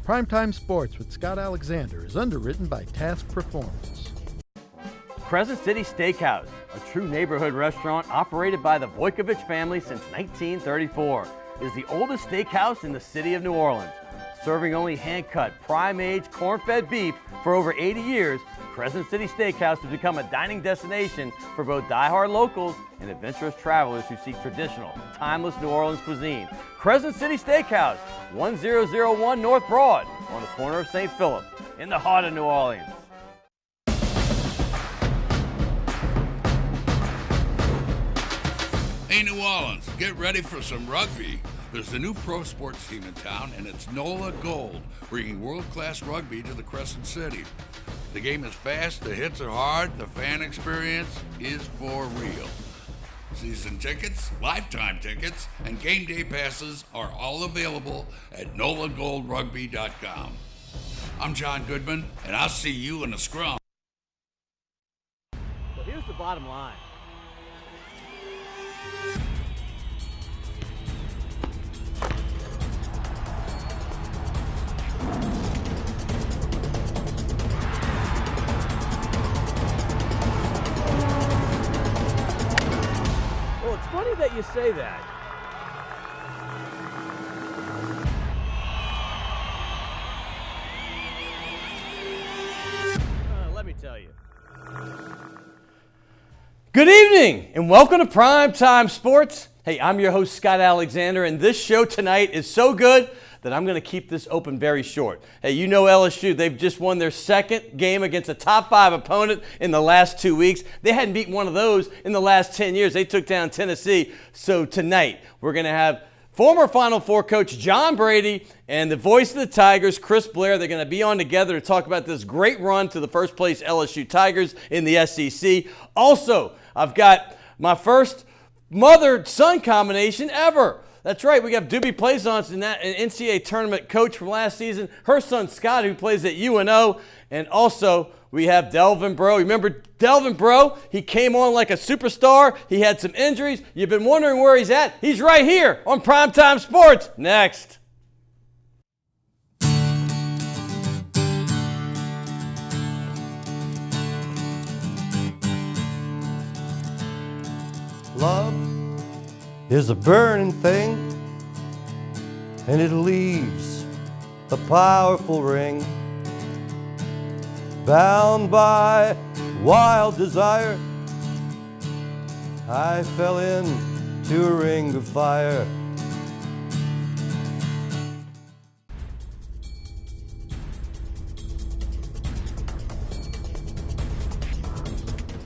Primetime Sports with Scott Alexander is underwritten by Task Performance. Crescent City Steakhouse, a true neighborhood restaurant operated by the Vojkovic family since 1934, is the oldest steakhouse in the city of New Orleans. Serving only hand-cut, prime-aged, corn-fed beef for over 80 years, Crescent City Steakhouse has become a dining destination for both die-hard locals and adventurous travelers who seek traditional, timeless New Orleans cuisine. Crescent City Steakhouse, 1001 North Broad, on the corner of St. Philip, in the heart of New Orleans. Hey New Orleans, get ready for some rugby. There's a new pro sports team in town, and it's NOLA Gold, bringing world-class rugby to the Crescent City. The game is fast, the hits are hard, the fan experience is for real. Season tickets, lifetime tickets, and game day passes are all available at nolagoldrugby.com. I'm John Goodman, and I'll see you in the scrum. So here's the bottom line. Well, it's funny that you say that. Let me tell you. Good evening and welcome to Primetime Sports. Hey, I'm your host, Scott Alexander, and this show tonight is so good that I'm going to keep this open very short. Hey, you know LSU, they've just won their second game against a top 5 opponent in the last 2 weeks. They hadn't beaten one of those in the last 10 years. They took down Tennessee. So tonight, we're going to have former Final Four coach John Brady and the voice of the Tigers, Chris Blair. They're going to be on together to talk about this great run to the first place LSU Tigers in the SEC. Also, I've got my first mother-son combination ever. That's right, we got Doobie Plaisance, an NCAA tournament coach from last season, her son Scott, who plays at UNO, and also we have Delvin Breaux. Remember Delvin Breaux? He came on like a superstar. He had some injuries. You've been wondering where he's at. He's right here on Primetime Sports. Next. Love is a burning thing, and it leaves a powerful ring, bound by wild desire. I fell into a ring of fire.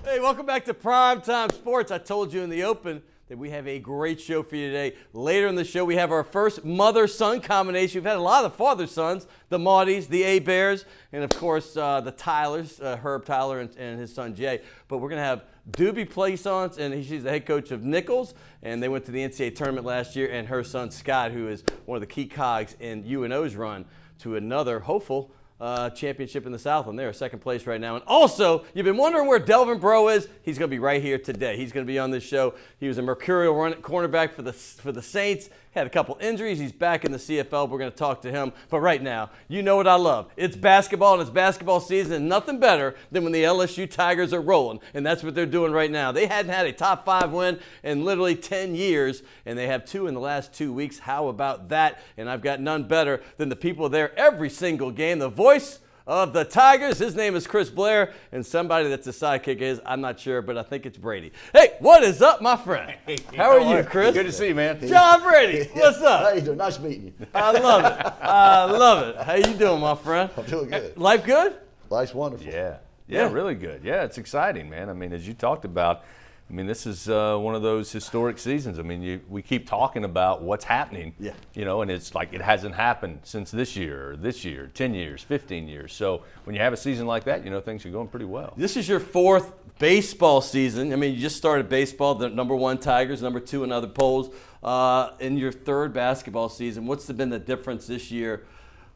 Hey, welcome back to Primetime Sports. I told you in the open that we have a great show for you today. Later in the show, we have our first mother-son combination. We've had a lot of father-sons, the Maudis, the A-Bears, and of course the Tylers, Herb Tyler and his son Jay. But we're going to have Doobie Plaisance, and she's the head coach of Nichols, and they went to the NCAA tournament last year, and her son Scott, who is one of the key cogs in UNO's run to another hopeful championship in the South, and they're second place right now. And also, you've been wondering where Delvin Breaux is. He's going to be right here today. He's going to be on this show. He was a mercurial cornerback for the Saints. Had a couple injuries. He's back in the CFL. We're going to talk to him. But right now, you know what I love. It's basketball, and it's basketball season, and nothing better than when the LSU Tigers are rolling. And that's what they're doing right now. They hadn't had a top 5 win in literally 10 years, and they have 2 in the last 2 weeks. How about that? And I've got none better than the people there every single game. The voice of the Tigers. His name is Chris Blair, and somebody that's a sidekick is, I'm not sure, but I think it's Brady. Hey, what is up, my friend? How are you, Chris? Good to see you, man. John Brady, what's up? How you doing? Nice meeting you. I love it. I love it. How you doing, my friend? I'm doing good. Life good? Life's wonderful. Yeah, really good. Yeah, it's exciting, man. I mean, as you talked about, I mean, this is one of those historic seasons. I mean, we keep talking about what's happening, you know, and it's like it hasn't happened since this year, 10 years, 15 years. So when you have a season like that, you know, things are going pretty well. This is your 4th baseball season. I mean, you just started baseball, the #1 Tigers, #2 in other polls. In your 3rd basketball season, what's been the difference this year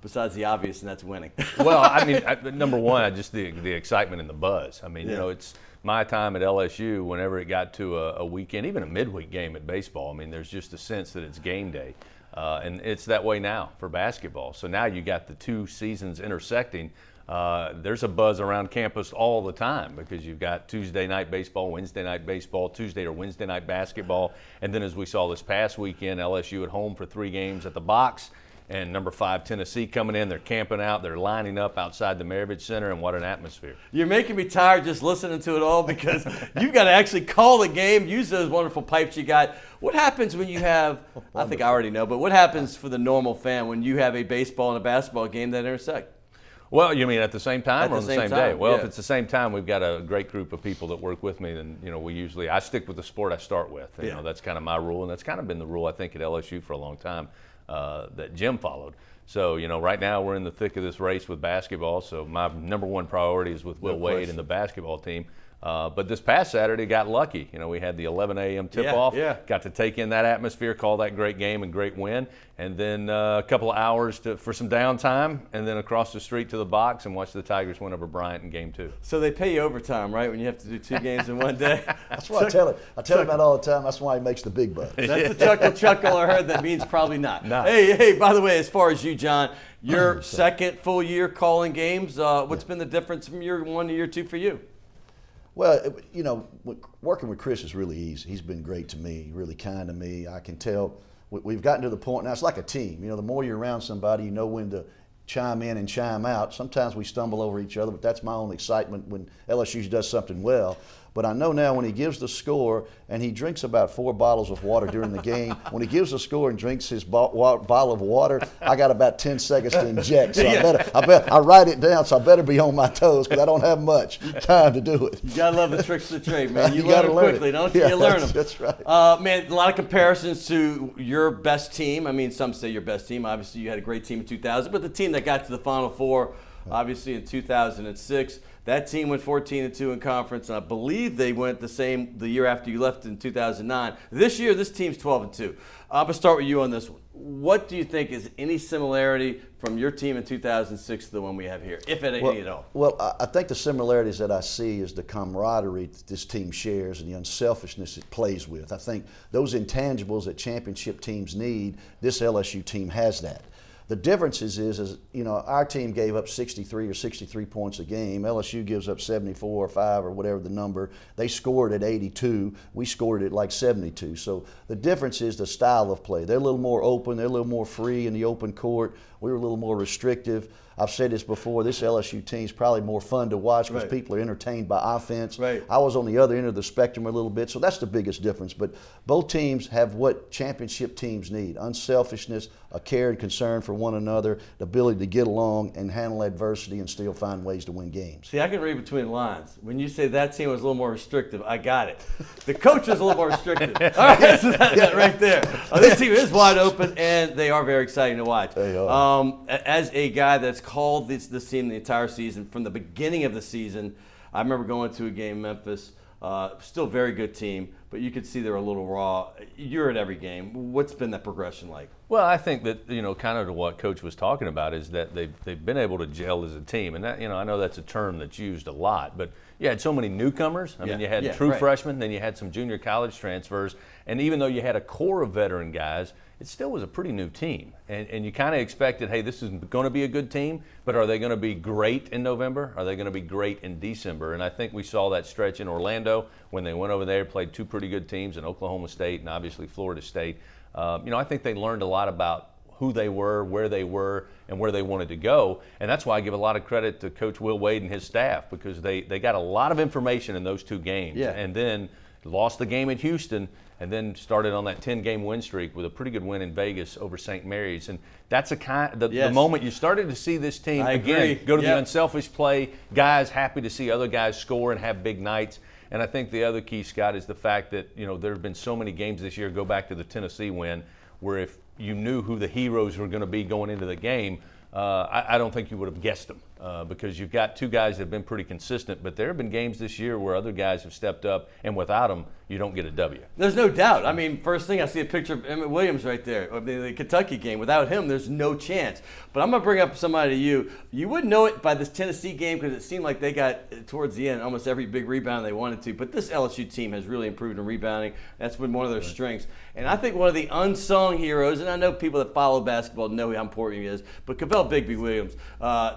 besides the obvious, and that's winning? Well, I mean, number one, just the excitement and the buzz. I mean, you know, it's my time at LSU, whenever it got to a weekend, even a midweek game at baseball, I mean, there's just a sense that it's game day. And it's that way now for basketball. So now you got the two seasons intersecting. There's a buzz around campus all the time because you've got Tuesday night baseball, Wednesday night baseball, Tuesday or Wednesday night basketball, and then as we saw this past weekend, LSU at home for 3 games at the Box, and number 5 Tennessee coming in. They're camping out. They're lining up outside the Maravich Center, and what an atmosphere. You're making me tired just listening to it all because you've got to actually call the game, use those wonderful pipes you got. What happens when you have, I think I already know, but what happens for the normal fan when you have a baseball and a basketball game that intersect? Well, you mean at the same time or on the same day? Well, yeah. If it's the same time, we've got a great group of people that work with me. Then I stick with the sport I start with. That's kind of my rule, and that's kind of been the rule I think at LSU for a long time that Jim followed. So right now we're in the thick of this race with basketball. So my number one priority is with Will Wade and the basketball team. But this past Saturday got lucky. We had the 11 a.m. tip-off. Yeah. Got to take in that atmosphere, call that great game and great win, and then a couple of hours for some downtime, and then across the street to the Box and watch the Tigers win over Bryant in Game 2. So they pay you overtime, right, when you have to do 2 games in one day? That's what I tell him. I tell him that all the time. That's why he makes the big bucks. That's the chuckle I heard. That means probably not. No. Hey, by the way, as far as you, John, your second full year calling games, what's been the difference from year 1 to year 2 for you? Well, working with Chris is really easy. He's been great to me, really kind to me. I can tell we've gotten to the point now. It's like a team. The more you're around somebody, you know when to chime in and chime out. Sometimes we stumble over each other, but that's my own excitement when LSU does something well. But I know now when he gives the score and he drinks about 4 bottles of water during the game, when he gives the score and drinks his bottle of water, I got about 10 seconds to inject. So I write it down, so I better be on my toes because I don't have much time to do it. You gotta love the tricks of the trade, man. You gotta learn them learn quickly, it. don't you? Yeah, You learn them. That's right. Man, a lot of comparisons to your best team. I mean, some say your best team. Obviously, you had a great team in 2000, but the team that got to the Final Four, obviously in 2006. That team went 14-2 in conference, and I believe they went the year after you left in 2009. This year, this team's 12-2. I'm gonna start with you on this one. What do you think is any similarity from your team in 2006 to the one we have here, if any at all? Well, I think the similarities that I see is the camaraderie that this team shares and the unselfishness it plays with. I think those intangibles that championship teams need, this LSU team has that. The difference is our team gave up 63 or 63 points a game. LSU gives up 74 or 5 or whatever the number. They scored at 82. We scored at like 72. So the difference is the style of play. They're a little more open. They're a little more free in the open court. We were a little more restrictive. I've said this before, this LSU team is probably more fun to watch because people are entertained by offense. Right. I was on the other end of the spectrum a little bit, so that's the biggest difference. But both teams have what championship teams need: unselfishness, a care and concern for one another, the ability to get along and handle adversity and still find ways to win games. See, I can read between the lines. When you say that team was a little more restrictive, I got it. The coach was a little more restrictive. All right, so that right there. This team is wide open, and they are very exciting to watch. They are. As a guy that's called this team the entire season, from the beginning of the season, I remember going to a game in Memphis. Still very good team, but you could see they're a little raw. You're at every game. What's been that progression like? Well, I think that, kind of what Coach was talking about is that they've been able to gel as a team. And that, I know that's a term that's used a lot, but you had so many newcomers. I mean, you had true freshmen, then you had some junior college transfers. And even though you had a core of veteran guys, it still was a pretty new team. And you kind of expected, hey, this is going to be a good team, but are they going to be great in November? Are they going to be great in December? And I think we saw that stretch in Orlando when they went over there, played 2 pretty good teams in Oklahoma State and obviously Florida State. I think they learned a lot about who they were, and where they wanted to go. And that's why I give a lot of credit to Coach Will Wade and his staff, because they got a lot of information in those 2 games. Yeah. And then lost the game at Houston, and then started on that 10-game win streak with a pretty good win in Vegas over St. Mary's. And that's the moment you started to see this team, go to the unselfish play, guys happy to see other guys score and have big nights. And I think the other key, Scott, is the fact that, there have been so many games this year, go back to the Tennessee win, where if you knew who the heroes were going to be going into the game, I don't think you would have guessed them because you've got two guys that have been pretty consistent, but there have been games this year where other guys have stepped up, and without them, you don't get a W. There's no doubt. I mean, first thing I see a picture of Emmett Williams right there of the Kentucky game. Without him, there's no chance. But I'm going to bring up somebody to you. You wouldn't know it by this Tennessee game because it seemed like they got, towards the end, almost every big rebound they wanted to. But this LSU team has really improved in rebounding. That's been one of their strengths. And I think one of the unsung heroes, and I know people that follow basketball know how important he is, but Kavell Bigby Williams,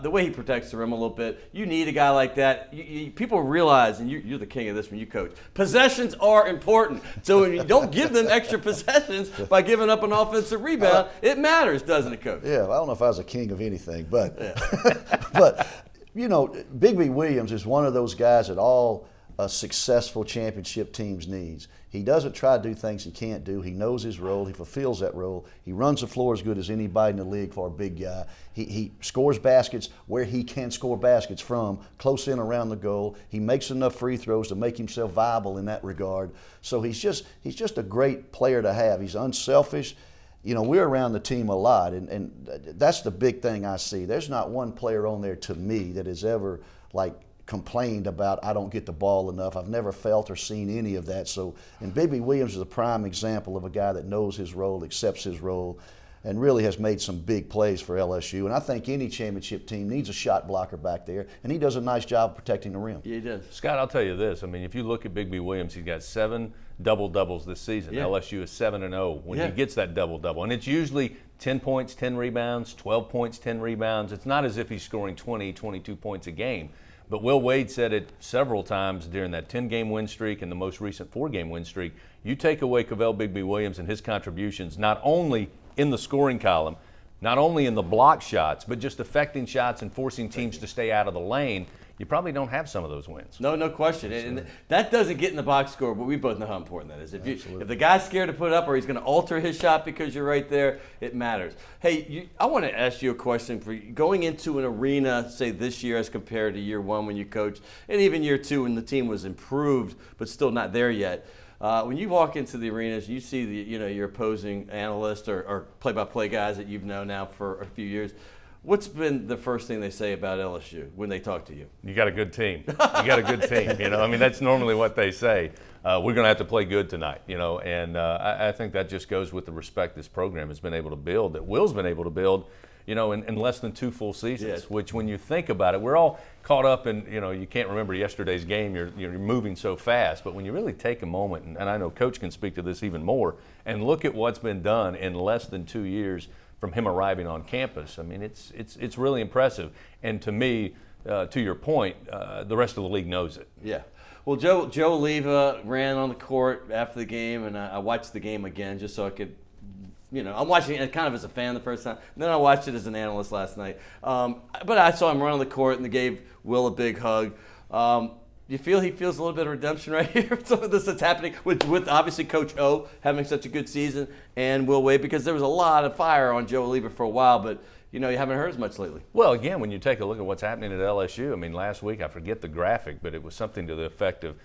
the way he protects the rim a little bit, you need a guy like that. People realize, and you're the king of this when you coach, possessions are important. So when you don't give them extra possessions by giving up an offensive rebound, it matters, doesn't it, Coach? Yeah, I don't know if I was a king of anything, but but you know, Bigby Williams is one of those guys that all successful championship teams needs. He doesn't try to do things he can't do. He knows his role. He fulfills that role. He runs the floor as good as anybody in the league for a big guy. He scores baskets where he can score baskets from, close in around the goal. He makes enough free throws to make himself viable in that regard. So he's just a great player to have. He's unselfish. You know, we're around the team a lot, and that's the big thing I see. There's not one player on there to me that has ever, like, complained about I don't get the ball enough. I've never felt or seen any of that. So, and Bigby Williams is a prime example of a guy that knows his role, accepts his role, and really has made some big plays for LSU. And I think any championship team needs a shot blocker back there, and he does a nice job of protecting the rim. Yeah, he does. Scott, I'll tell you this. I mean, if you look at Bigby Williams, he's got 7 double-doubles this season. Yeah. LSU is 7-0 when he gets that double-double. And it's usually 10 points, 10 rebounds, 12 points, 10 rebounds. It's not as if he's scoring 20, 22 points a game. But Will Wade said it several times during that 10-game win streak and the most recent 4-game win streak. You take away Kavell Bigby Williams and his contributions, not only in the scoring column, not only in the block shots, but just affecting shots and forcing teams to stay out of the lane, you probably don't have some of those wins. No question. And that doesn't get in the box score, but we both know how important that is. If the guy's scared to put up or he's going to alter his shot because you're right there, it matters. Hey, I want to ask you a question for you. Going into an arena, say this year as compared to year one when you coached, and even year two when the team was improved but still not there yet. When you walk into the arenas, you see your opposing analysts or play-by-play guys that you've known now for a few years. What's been the first thing they say about LSU when they talk to you? You got a good team. You got a good team. You know, I mean, that's normally what they say. We're going to have to play good tonight. You know, and I think that just goes with the respect this program has been able to build, that Will's been able to build, you know, in less than 2 full seasons. Yes. Which, when you think about it, we're all caught up in, you know, you can't remember yesterday's game. You're moving so fast. But when you really take a moment, and I know Coach can speak to this even more, and look at what's been done in less than 2 years from him arriving on campus. I mean, it's really impressive. And to me, to your point, the rest of the league knows it. Yeah. Well, Joe Leva ran on the court after the game, and I watched the game again just so I could, you know, I'm watching it kind of as a fan the first time. And then I watched it as an analyst last night. But I saw him run on the court, and they gave Will a big hug. You feel he feels a little bit of redemption right here? Some of this that's happening with obviously Coach O having such a good season and Will Wade, because there was a lot of fire on Joe Leva for a while, but you know you haven't heard as much lately. Well, again, when you take a look at what's happening at LSU, I mean, last week, I forget the graphic, but it was something to the effect of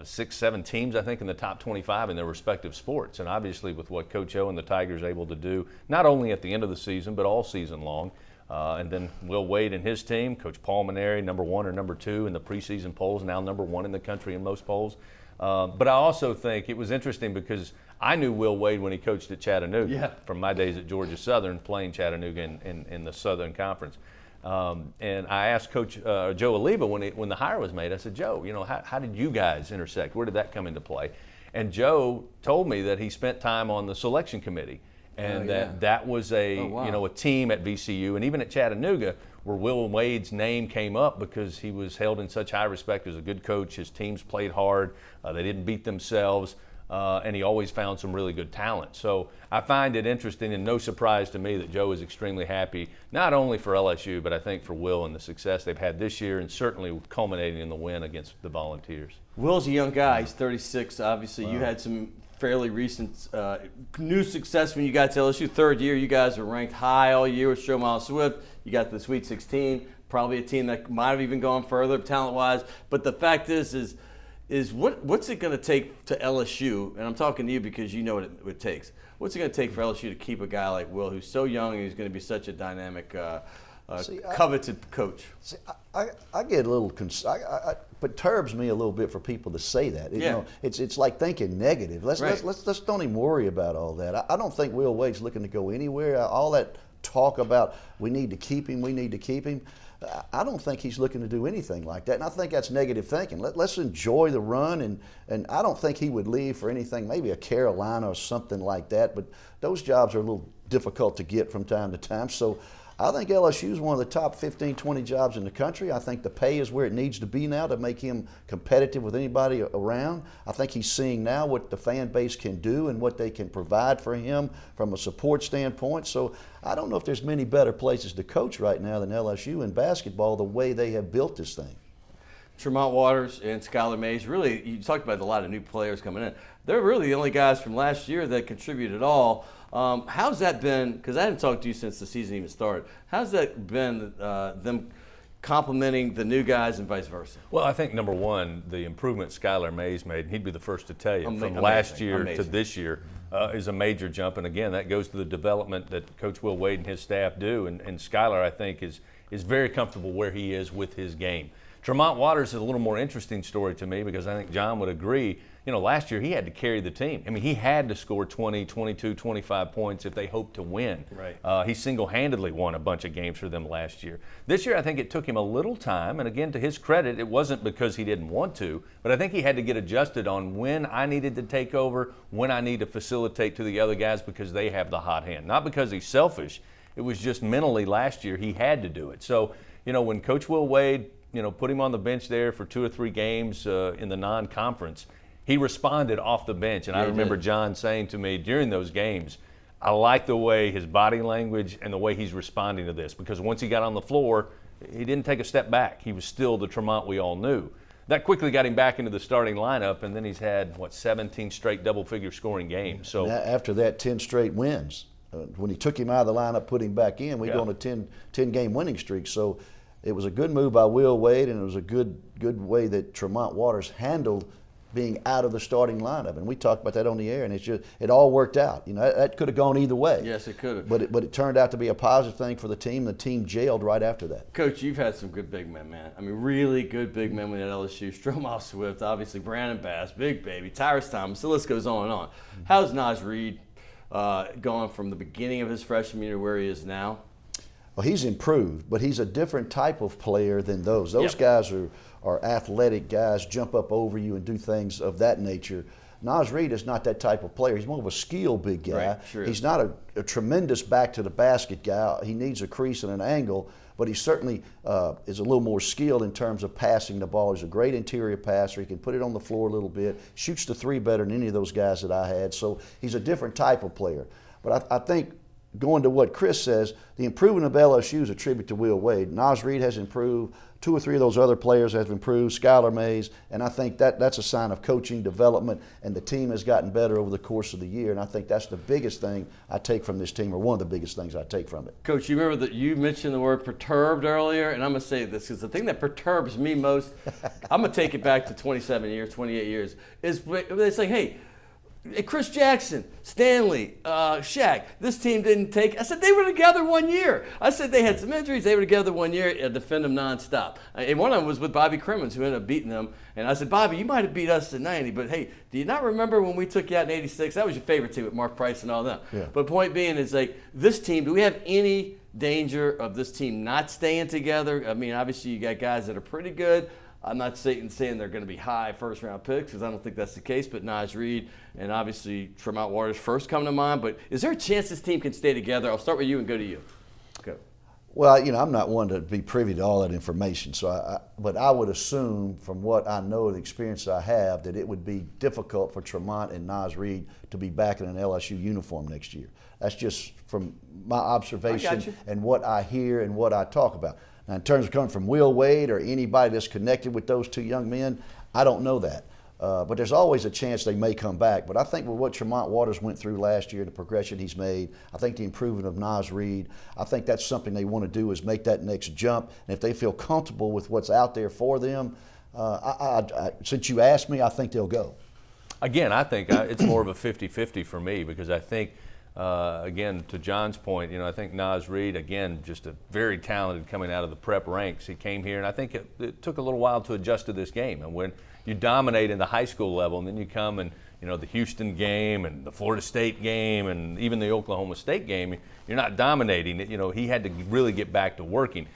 6, 7 teams, I think, in the top 25 in their respective sports. And obviously with what Coach O and the Tigers are able to do, not only at the end of the season, but all season long. And then Will Wade and his team, Coach Paul Maneri, number 1 or number 2 in the preseason polls, now number 1 in the country in most polls. But I also think it was interesting because I knew Will Wade when he coached at Chattanooga from my days at Georgia Southern, playing Chattanooga in the Southern Conference. And I asked Coach Joe Oliva when the hire was made, I said, Joe, you know, how did you guys intersect? Where did that come into play? And Joe told me that he spent time on the selection committee. And that was you know, a team at VCU and even at Chattanooga where Will Wade's name came up because he was held in such high respect as a good coach. His teams played hard. They didn't beat themselves. And he always found some really good talent. So I find it interesting and no surprise to me that Joe is extremely happy, not only for LSU, but I think for Will and the success they've had this year and certainly culminating in the win against the Volunteers. Will's a young guy. He's 36. Obviously, you had some fairly recent new success when you got to LSU. Third year, you guys were ranked high all year with Shomile Swift. You got to the Sweet 16, probably a team that might have even gone further talent-wise. But the fact is what's it going to take to LSU, and I'm talking to you because you know what it takes. What's it going to take for LSU to keep a guy like Will, who's so young and he's going to be such a dynamic, coveted coach? See, I get a little perturbs me a little bit for people to say that. You know, it's like thinking negative. Let's don't even worry about all that. I don't think Will Wade's looking to go anywhere. All that talk about we need to keep him. I don't think he's looking to do anything like that, and I think that's negative thinking. Let's enjoy the run, and I don't think he would leave for anything, maybe a Carolina or something like that, but those jobs are a little difficult to get from time to time. So I think LSU is one of the top 15, 20 jobs in the country. I think the pay is where it needs to be now to make him competitive with anybody around. I think he's seeing now what the fan base can do and what they can provide for him from a support standpoint. So I don't know if there's many better places to coach right now than LSU in basketball, the way they have built this thing. Tremont Waters and Skylar Mays, really, you talked about a lot of new players coming in. They're really the only guys from last year that contributed at all. How's that been, because I haven't talked to you since the season even started, how's that been, them complimenting the new guys and vice versa? Well, I think, number one, the improvement Skylar Mays made, and he'd be the first to tell you, from last year to this year is a major jump. And again, that goes to the development that Coach Will Wade and his staff do. And Skylar, I think, is very comfortable where he is with his game. Tremont Waters is a little more interesting story to me because I think John would agree. You know, last year he had to carry the team. I mean, he had to score 20, 22, 25 points if they hoped to win. Right. He single-handedly won a bunch of games for them last year. This year I think it took him a little time, and again, to his credit, it wasn't because he didn't want to, but I think he had to get adjusted on when I needed to take over, when I need to facilitate to the other guys because they have the hot hand. Not because he's selfish. It was just mentally last year he had to do it. So, you know, when Coach Will Wade, you know, put him on the bench there for 2 or 3 games in the non-conference, he responded off the bench. And I remember John saying to me during those games, I like the way his body language and the way he's responding to this, because once he got on the floor, he didn't take a step back. He was still the Tremont we all knew. That quickly got him back into the starting lineup, and then he's had, 17 straight double-figure scoring games. So after that, 10 straight wins. When he took him out of the lineup, put him back in, we go on a 10-game winning streak. So it was a good move by Will Wade, and it was a good way that Tremont Waters handled being out of the starting lineup. And we talked about that on the air, and it all worked out. You know, that could have gone either way. Yes, it could have. But it turned out to be a positive thing for the team. The team jailed right after that. Coach, you've had some good big men, man. I mean, really good big men at LSU. Stromae Swift, obviously Brandon Bass, Big Baby, Tyrus Thomas. The list goes on and on. How's Naz Reid going from the beginning of his freshman year to where he is now? Well, he's improved, but he's a different type of player than those. Those guys are athletic guys, jump up over you and do things of that nature. Naz Reid is not that type of player. He's more of a skill big guy. Right, sure he's not a tremendous back to the basket guy. He needs a crease and an angle, but he certainly is a little more skilled in terms of passing the ball. He's a great interior passer. He can put it on the floor a little bit, shoots the three better than any of those guys that I had. So he's a different type of player. But I think, going to what Chris says, the improvement of LSU is a tribute to Will Wade. Naz Reid has improved. 2 or 3 of those other players have improved, Skylar Mays, and I think that's a sign of coaching development, and the team has gotten better over the course of the year, and I think that's the biggest thing I take from this team, or one of the biggest things I take from it. Coach, you remember that you mentioned the word perturbed earlier, and I'm going to say this because the thing that perturbs me most, I'm going to take it back to 27 years, 28 years, is they say, hey, Chris Jackson, Stanley, Shaq, this team didn't take. I said they were together 1 year. I said they had some injuries. They were together 1 year and defend them nonstop. And one of them was with Bobby Crimmins, who ended up beating them. And I said, Bobby, you might have beat us in 90, but hey, do you not remember when we took you out in 86? That was your favorite team with Mark Price and all that. Yeah. But point being is, like, this team, do we have any danger of this team not staying together? I mean, obviously you got guys that are pretty good. I'm not saying they're going to be high first-round picks because I don't think that's the case, but Naz Reid and obviously Tremont Waters first come to mind. But is there a chance this team can stay together? I'll start with you and go to you. Go. Well, you know, I'm not one to be privy to all that information, but I would assume from what I know, the experience I have, that it would be difficult for Tremont and Naz Reid to be back in an LSU uniform next year. That's just from my observation and what I hear and what I talk about. Now, in terms of coming from Will Wade or anybody that's connected with those 2 young men, I don't know that. But there's always a chance they may come back. But I think with what Tremont Waters went through last year, the progression he's made, I think the improvement of Naz Reid, I think that's something they want to do, is make that next jump. And if they feel comfortable with what's out there for them, since you asked me, I think they'll go. Again, I think it's more of a 50-50 for me, because I think again, to John's point, I think Naz Reid, again, just a very talented coming out of the prep ranks. He came here, and I think it took a little while to adjust to this game. And when you dominate in the high school level, and then you come and, the Houston game and the Florida State game and even the Oklahoma State game, you're not dominating it. He had to really get back to working.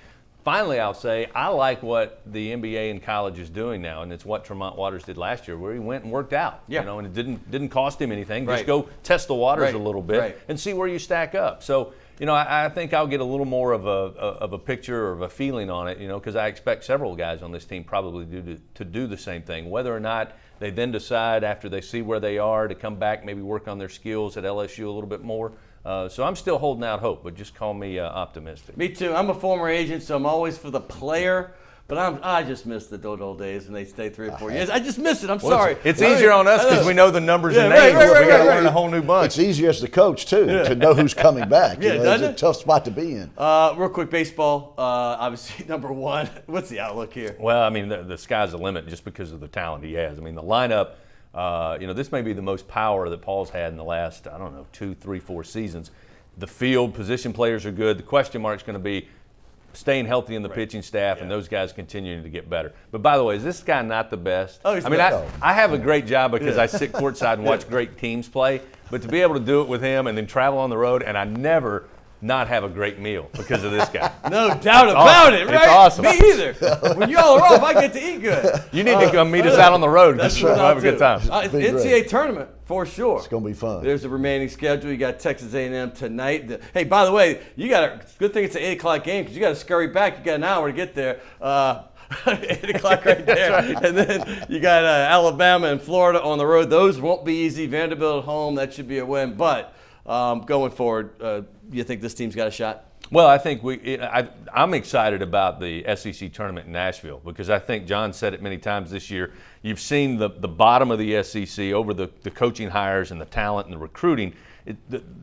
Finally, I'll say I like what the NBA and college is doing now, and it's what Tremont Waters did last year, where he went and worked out. Yeah. And it didn't cost him anything. Right. Just go test the waters Right. a little bit Right. and see where you stack up. So, I think I'll get a little more of a picture or of a feeling on it, because I expect several guys on this team probably to do the same thing. Whether or not they then decide after they see where they are to come back, maybe work on their skills at LSU a little bit more. So I'm still holding out hope, but just call me optimistic. Me too. I'm a former agent, so I'm always for the player. But I just miss the good old days when they stay 3 or 4 years. I just miss it. I'm sorry. It's easier on us because we know the numbers and right, names. right, We got to right. learn a whole new bunch. It's easier as the coach, too, to know who's coming back. Yeah, It's doesn't a it? tough spot to be in. Real quick, baseball. Obviously, number one. What's the outlook here? Well, I mean, the sky's the limit just because of the talent he has. I mean, the lineup, this may be the most power that Paul's had in the last, 2, 3, 4 seasons. The field position players are good. The question mark's going to be staying healthy in the pitching staff and those guys continuing to get better. But by the way, is this guy not the best? Oh, he's I have a great job because I sit courtside and watch great teams play. But to be able to do it with him and then travel on the road, and I never not have a great meal because of this guy. No doubt about it, right? It's awesome. Me either. When y'all are off, I get to eat good. You need to come meet us out on the road because we'll have a good time. be NCAA great. tournament, for sure. It's going to be fun. There's the remaining schedule. You got Texas A&M tonight. Hey, by the way, you got a good thing it's an 8 o'clock game because you got to scurry back. You got an hour to get there. 8 o'clock right there. Right. And then you got Alabama and Florida on the road. Those won't be easy. Vanderbilt at home, that should be a win. But going forward, you think this team's got a shot? Well, I think I'm excited about the SEC tournament in Nashville because I think John said it many times this year. You've seen the bottom of the SEC over the coaching hires and the talent and the recruiting.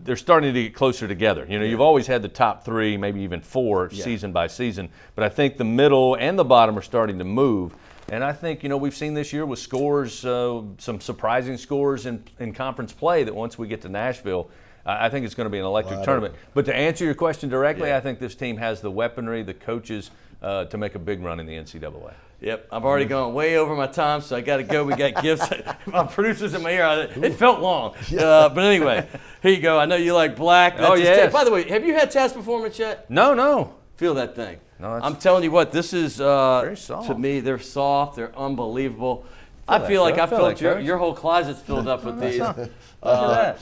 They're starting to get closer together. You've always had the top 3, maybe even 4 season by season, but I think the middle and the bottom are starting to move. And I think, we've seen this year with scores, some surprising scores in conference play that once we get to Nashville, I think it's going to be an electric tournament. But to answer your question directly, I think this team has the weaponry, the coaches to make a big run in the NCAA. Yep, I've already gone way over my time, so I got to go. We got gifts. My producer's in my ear. It felt long. But anyway, here you go. I know you like black. That's yes. By the way, have you had Taz Performance yet? No. Feel that thing. No, I'm telling you what, this is, very soft. to me, they're soft. They're unbelievable. I feel like your whole closet's filled up with these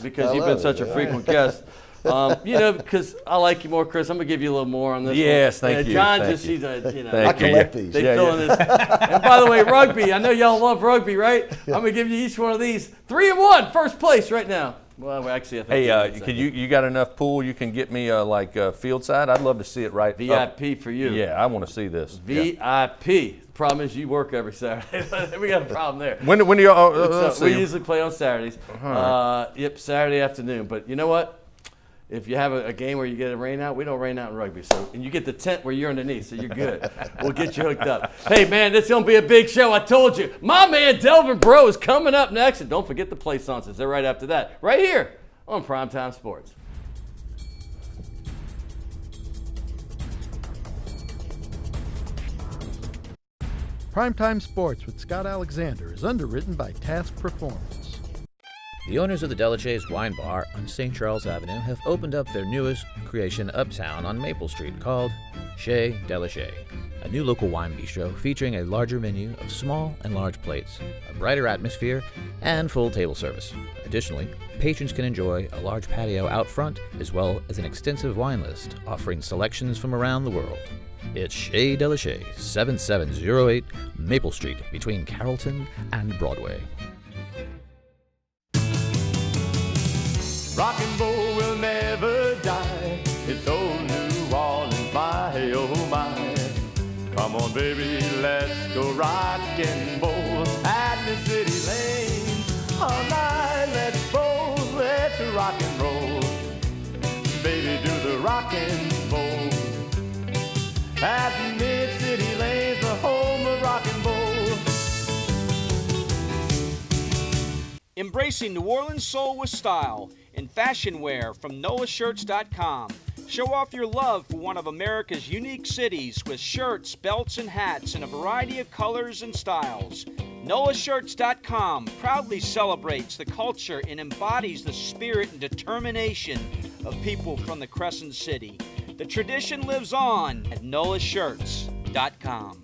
because you've been such a frequent guest. Because I like you more, Chris. I'm going to give you a little more on this Yes, one. thank you. John Thank just, you. he's a, I collect these. They fill in this. And by the way, rugby. I know y'all love rugby, right? I'm going to give you each one of these. 3 and 1, first place right now. Well, actually, I think. Hey, you got enough pool? You can get me field side. I'd love to see it right. VIP for you. Yeah, I want to see this. VIP. The problem is you work every Saturday. We got a problem there. When do y'all? We usually play on Saturdays. Yep, Saturday afternoon. But you know what? If you have a game where you get a rain out, we don't rain out in rugby. And you get the tent where you're underneath, so you're good. We'll get you hooked up. Hey, man, this is going to be a big show. I told you. My man, Delvin Breaux, is coming up next. And don't forget the Plaisance. They're right after that. Right here on Primetime Sports. Primetime Sports with Scott Alexander is underwritten by Task Performance. The owners of the Delachey's Wine Bar on St. Charles Avenue have opened up their newest creation uptown on Maple Street called Chez Delachey, a new local wine bistro featuring a larger menu of small and large plates, a brighter atmosphere, and full table service. Additionally, patrons can enjoy a large patio out front as well as an extensive wine list offering selections from around the world. It's Chez Delachey, 7708 Maple Street between Carrollton and Broadway. Rock and roll will never die. It's old New Orleans, my oh my. Come on, baby, let's go rock and roll at the city lane. All night, let's roll, let's rock and roll. Baby, do the rock and roll. At Mid-City Lane's the home of rock and roll. Embracing New Orleans soul with style. and fashion wear from NOLAshirts.com. Show off your love for one of America's unique cities with shirts, belts, and hats in a variety of colors and styles. NOLAshirts.com proudly celebrates the culture and embodies the spirit and determination of people from the Crescent City. The tradition lives on at NOLAshirts.com.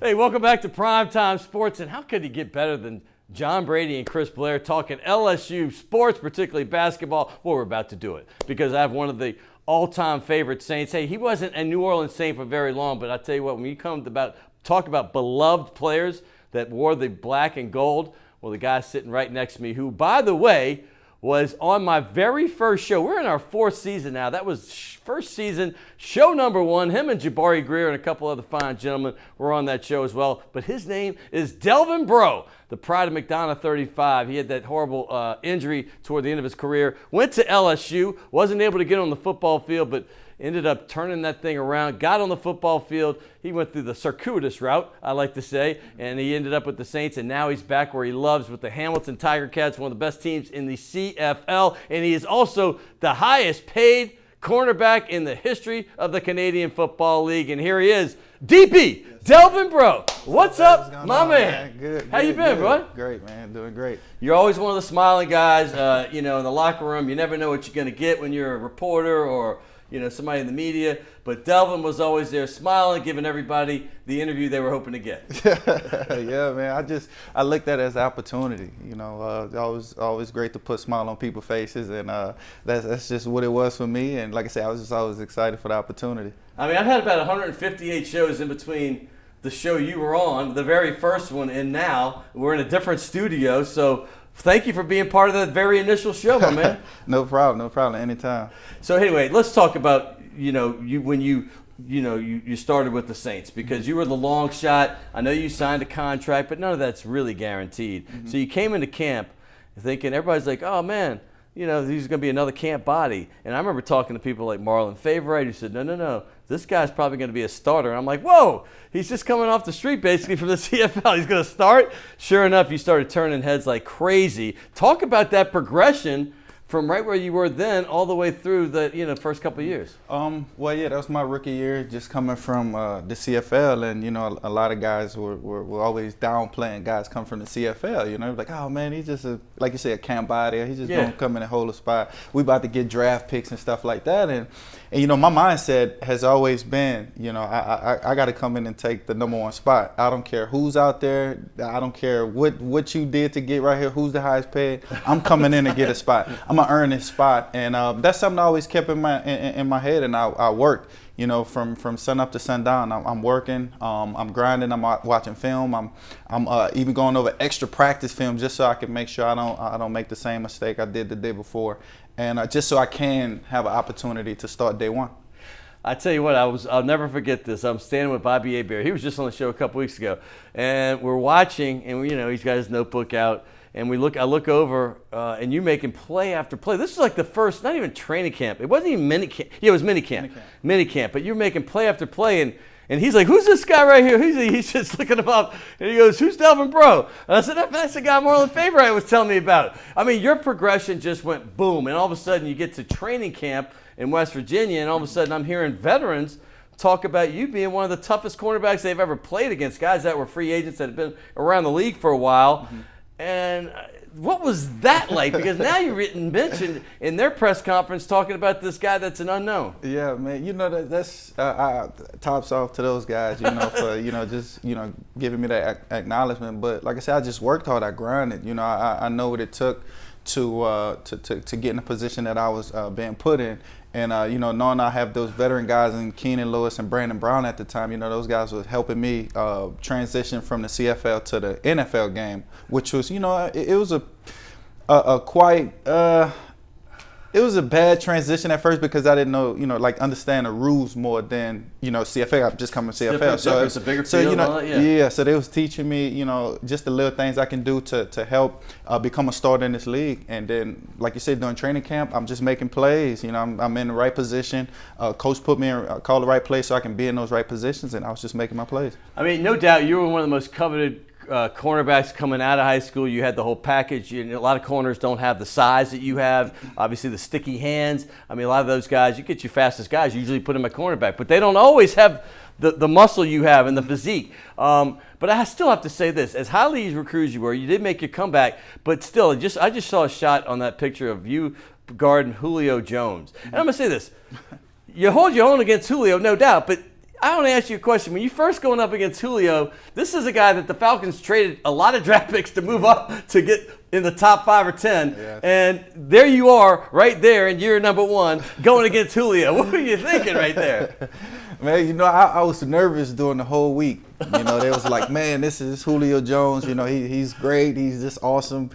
Hey, welcome back to Primetime Sports, and how could you get better than John Brady and Chris Blair talking LSU sports, particularly basketball? Well, we're about to do it because I have one of the all-time favorite Saints. Hey, he wasn't a New Orleans Saint for very long, but I tell you what, when you come to talk about beloved players that wore the black and gold, well, the guy sitting right next to me, who, by the way, was on my very first show. We're in our 4th season now. That was first season, show number 1. Him and Jabari Greer and a couple other fine gentlemen were on that show as well. But his name is Delvin Breaux, the pride of McDonough 35. He had that horrible injury toward the end of his career. Went to LSU, wasn't able to get on the football field, but ended up turning that thing around, got on the football field. He went through the circuitous route, I like to say, and he ended up with the Saints, and now he's back where he loves with the Hamilton Tiger Cats, one of the best teams in the CFL, and he is also the highest paid cornerback in the history of the Canadian Football League, and here he is, DP, Delvin Breaux. What's up, my man? Good. How you been, bro? Great, man. Doing great. You're always one of the smiling guys, in the locker room. You never know what you're going to get when you're a reporter or somebody in the media, but Delvin was always there smiling, giving everybody the interview they were hoping to get. Yeah, man. I looked at it as an opportunity. Always great to put a smile on people's faces, and that's just what it was for me. And like I said, I was just always excited for the opportunity. I mean, I've had about 158 shows in between the show you were on, the very first one, and now we're in a different studio. So thank you for being part of that very initial show, my man. No problem. Anytime. So anyway, let's talk about when you started with the Saints, because you were the long shot. I know you signed a contract, but none of that's really guaranteed. Mm-hmm. So you came into camp thinking, everybody's like, oh man, he's going to be another camp body. And I remember talking to people like Marlon Favorite who said, no, this guy's probably going to be a starter. And I'm like, whoa, he's just coming off the street basically from the CFL. He's going to start. Sure enough, you started turning heads like crazy. Talk about that progression from right where you were then all the way through the first couple of years. Well, yeah, that was my rookie year, just coming from the CFL, and a lot of guys were always downplaying guys come from the CFL. Like, oh man, he's just like you say, a camp body. He's just gonna come in and hold a spot. We about to get draft picks and stuff like that, and my mindset has always been, I got to come in and take the number 1 spot. I don't care who's out there. I don't care what you did to get right here. Who's the highest paid? I'm coming in and get a spot. I'm gonna earn this spot, and that's something I always kept in my head, and I worked. From sun up to sundown, I'm working. I'm grinding. I'm watching film. I'm even going over extra practice film just so I can make sure I don't make the same mistake I did the day before, and just so I can have an opportunity to start day 1. I tell you what, I'll never forget this. I'm standing with Bobby Hebert. He was just on the show a couple weeks ago, and we're watching, and he's got his notebook out, and I look over, and you making play after play. This is like the first, not even training camp. It wasn't even mini camp. Yeah, it was mini camp. But you're making play after play, and he's like, who's this guy right here? He's just looking him up, and he goes, who's Delvin Breaux? And I said, that's the guy Marlon Favorite was telling me about. I mean, your progression just went boom, and all of a sudden you get to training camp in West Virginia, and all of a sudden I'm hearing veterans talk about you being one of the toughest cornerbacks they've ever played against, guys that were free agents that had been around the league for a while. Mm-hmm. And what was that like? Because now you're mentioned in their press conference talking about this guy that's an unknown. Yeah, man. That's tops off to those guys. For just giving me that acknowledgement. But like I said, I just worked hard. I grinded. I know what it took to get in the position that I was being put in. And, knowing I have those veteran guys in Keenan Lewis and Brandon Brown at the time, those guys were helping me transition from the CFL to the NFL game, which was, it was a quite It was a bad transition at first because I didn't know, like understand the rules more than, CFL. I'm just coming to CFL. So it's a bigger field. So, and all that, yeah. So they was teaching me, just the little things I can do to help become a starter in this league. And then, like you said, during training camp, I'm just making plays. I'm in the right position. Coach put me in, called the right place so I can be in those right positions, and I was just making my plays. I mean, no doubt you were one of the most coveted cornerbacks coming out of high school. You had the whole package. A lot of corners don't have the size that you have. Obviously, the sticky hands. I mean, a lot of those guys, you get your fastest guys, you usually put them at cornerback, but they don't always have the muscle you have and the physique. But I still have to say this: as highly as recruits you were, you did make your comeback, but still, I just saw a shot on that picture of you guarding Julio Jones, and I'm gonna say this: you hold your own against Julio, no doubt, but I want to ask you a question. When you first going up against Julio, this is a guy that the Falcons traded a lot of draft picks to move up to get in the top 5 or 10. Yes. And there you are right there in year number 1 going against Julio. What were you thinking right there? Man, I was nervous during the whole week. They was like, man, this is Julio Jones. He's great. He's just awesome.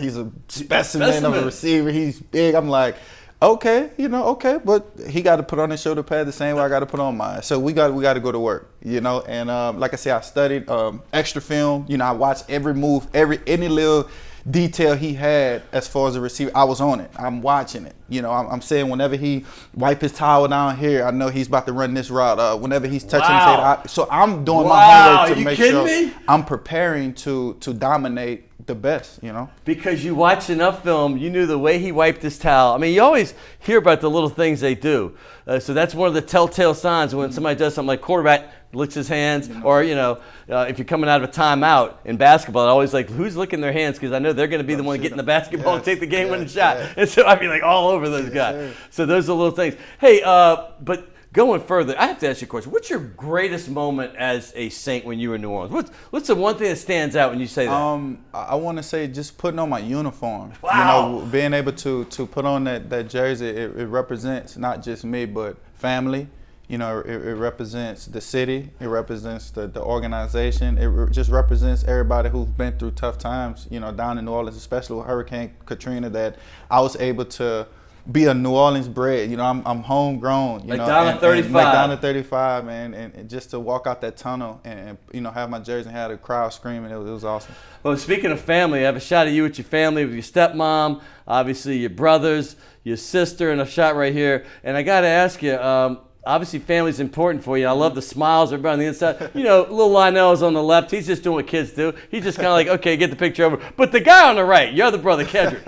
He's a specimen of a receiver. He's big. I'm like, okay, okay, but he got to put on his shoulder pad the same way I got to put on mine. So we got to go to work, And like I said, I studied extra film. I watched every move, any little detail he had as far as a receiver. I was on it. I'm watching it. I'm saying whenever he wipe his towel down here, I know he's about to run this route. Whenever he's touching his head, so I'm doing my homework to make sure I'm preparing to dominate the best, Because you watched enough film, you knew the way he wiped his towel. I mean, you always hear about the little things they do. So that's one of the telltale signs when somebody does something like quarterback licks his hands, or if you're coming out of a timeout in basketball, I always like, who's licking their hands, because I know they're going to be the one getting the basketball and take the game-winning shot. And so I'd be like all over those guys. Sir. So those are little things. Hey, but going further, I have to ask you a question. What's your greatest moment as a Saint when you were in New Orleans? What's the one thing that stands out when you say that? I want to say just putting on my uniform. Wow. Being able to put on that jersey, it represents not just me, but family. It represents the city. It represents the organization. It just represents everybody who's been through tough times, down in New Orleans, especially with Hurricane Katrina, that I was able to be a New Orleans bred. I'm homegrown. McDonough 35. McDonough 35, man. And just to walk out that tunnel and have my jersey and have the crowd screaming, it was awesome. Well, speaking of family, I have a shot of you with your family, with your stepmom, obviously your brothers, your sister, and a shot right here. And I got to ask you, obviously family's important for you. I love the smiles, everybody on the inside. Little Lionel's on the left. He's just doing what kids do. He's just kind of like, okay, get the picture over. But the guy on the right, your other brother, Kendrick,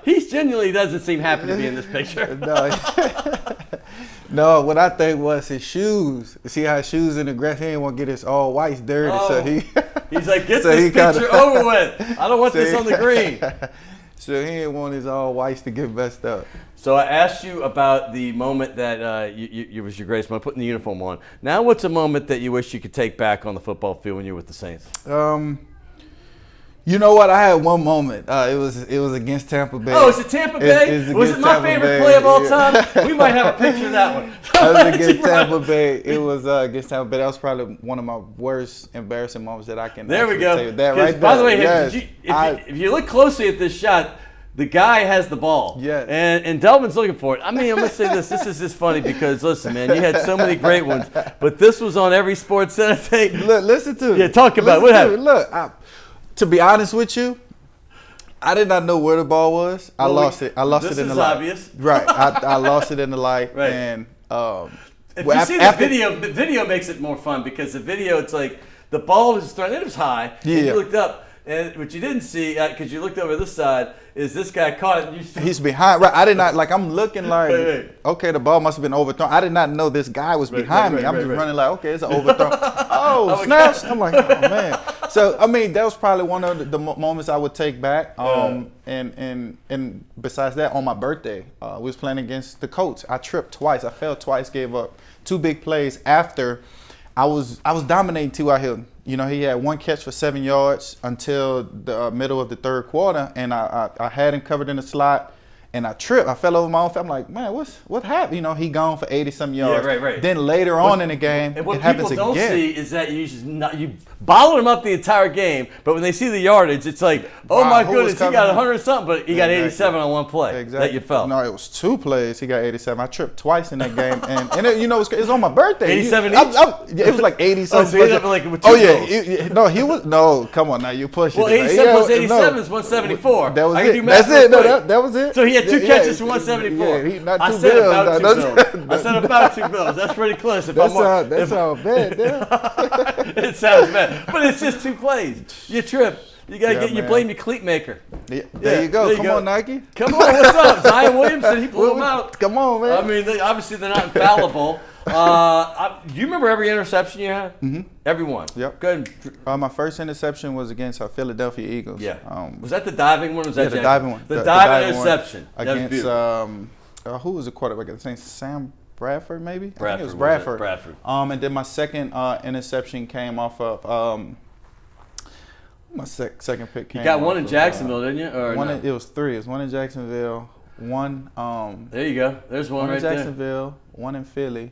he genuinely doesn't seem happy to be in this picture. No, what I think was his shoes. See how his shoes in the grass, he didn't want to get his all whites dirty. Oh, so he's like, get this picture over with. I don't want this on the green. So he didn't want his all whites to get messed up. So I asked you about the moment that you was your greatest moment, putting the uniform on. Now what's a moment that you wish you could take back on the football field when you were with the Saints? You know what? I had one moment. It was against Tampa Bay. Oh, is it Tampa Bay? Was it my favorite play of all time? We might have a picture of that one. It was against Tampa Bay. It was against Tampa Bay. That was probably one of my worst embarrassing moments that I can. There we go. Tell you. That right there. By the way, yes. if you look closely at this shot, the guy has the ball. Yes. And Delvin's looking for it. I mean, I'm going to say this. This is just funny because, listen, man, you had so many great ones, but this was on every Sports Center thing. Look, listen to it. Yeah, talk about it. What happened? Look, to be honest with you, I did not know where the ball was. I lost it. I lost it in the light. This is obvious. Right. I lost it in the light. Right. And if you see the video makes it more fun because the video, it's like the ball is thrown. It was high. Yeah. And you looked up. And what you didn't see, because you looked over this side, is this guy caught it. And he's behind. Right. I did not, I'm looking like, okay, the ball must have been overthrown. I did not know this guy was behind me. I'm just running like, okay, it's an overthrown. Oh, snaps. I'm like, oh, man. So, I mean, that was probably one of the moments I would take back. And besides that, on my birthday, we was playing against the Colts. I tripped twice. I fell twice, gave up 2 big plays after I was dominating T.Y. Hilton. He had 1 catch for 7 yards until the middle of the third quarter, and I had him covered in the slot, and I tripped. I fell over my own feet. I'm like, man, what happened? You know, he gone for 80-some yards. Yeah, right. Then later on in the game, and what it happens people don't again. see is that you bottled him up the entire game, but when they see the yardage, it's like, oh my goodness, he got 100 something, but he got 87 on one play that you felt. No, it was 2 plays. He got 87. I tripped twice in that game, and it, you know, it's on my birthday. 87 it was like 87. So he ended up like with 2 goals. No, he was no. Come on now, you push Well, it. 87 plus 87 is 174. That was I it. can do math That's it. real No, quick. that was it. So he had 2 catches for 174. Yeah, not I 2 said bills. about 2 No, bills. I said about 2 bills. That's pretty close. If That I'm sounds bad. Yeah. It sounds bad, but it's just 2 plays. You trip. You gotta Yeah, you man. blame your cleat maker. Yeah, there you go. there you Come go. on, Nike. Come on, what's up? Zion Williamson, he blew him out. Come on, man. I mean, obviously they're not infallible. Do you remember every interception you had? Mm-hmm. Every one. Yep. Go ahead. My first interception was against Philadelphia Eagles. Yeah. Was that the diving one? Or was that the diving one. The diving interception. One That was against beautiful. who was the quarterback? I think Sam Bradford, maybe. I think Bradford, it was was Bradford. it? Bradford. And then my second interception came off of my second pick. Came You got one off in of, Jacksonville, didn't you? Or one. no? It was 3. It was one in Jacksonville. One. There you go. There's one in right there. Jacksonville. One in Philly.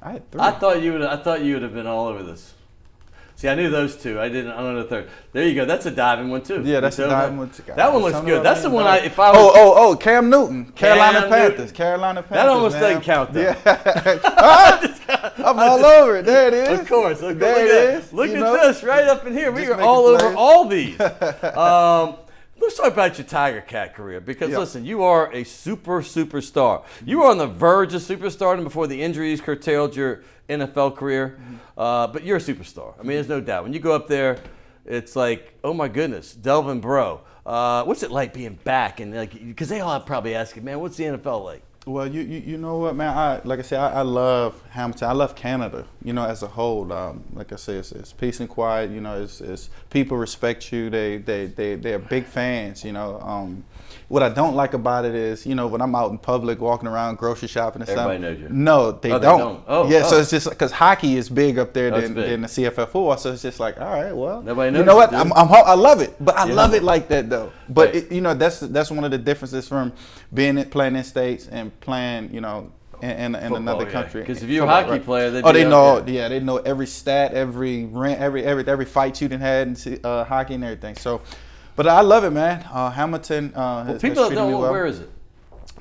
I had 3. I thought you would have been all over this. See, I knew those 2. I didn't. I don't know the third. There you go. That's a diving one too. Yeah, that's a diving one. That one looks good. That's the one. If I was. Cam Newton. Carolina Panthers. That almost doesn't count though. Yeah. I'm all over it. There it is. Of course. Look There it is. Look You at know? this right up in here. We Just are making all over plays. all these. Let's talk about your Tiger Cat career because listen, you are a superstar. You were on the verge of superstardom before the injuries curtailed your NFL career, but you're a superstar. I mean, there's no doubt. When you go up there, it's like, oh my goodness, Delvin, Breaux. What's it like being back? And like, because they all probably asking, man, what's the NFL like? Well, you know what, man. Like I said, I love Hamilton. I love Canada. You know, as a whole. Like I said, it's peace and quiet. You know, it's people respect you. They're big fans. You know, what I don't like about it is, you know, when I'm out in public, walking around, grocery shopping and Everybody stuff. knows you. No, they don't. They don't. Oh, yeah. So it's just because hockey is big up there than big. the CFL football. So it's just like, all right, well, Nobody knows you know what? you, dude. I love it, but I love it like that though. But Right. you know, that's one of the differences from playing in states and playing, you know, in another country. Because if you're a hockey player, they know. Yeah, they know every stat, every fight you done had in hockey and everything. So, but I love it, man. Hamilton. Has People treated don't me know well. where is it?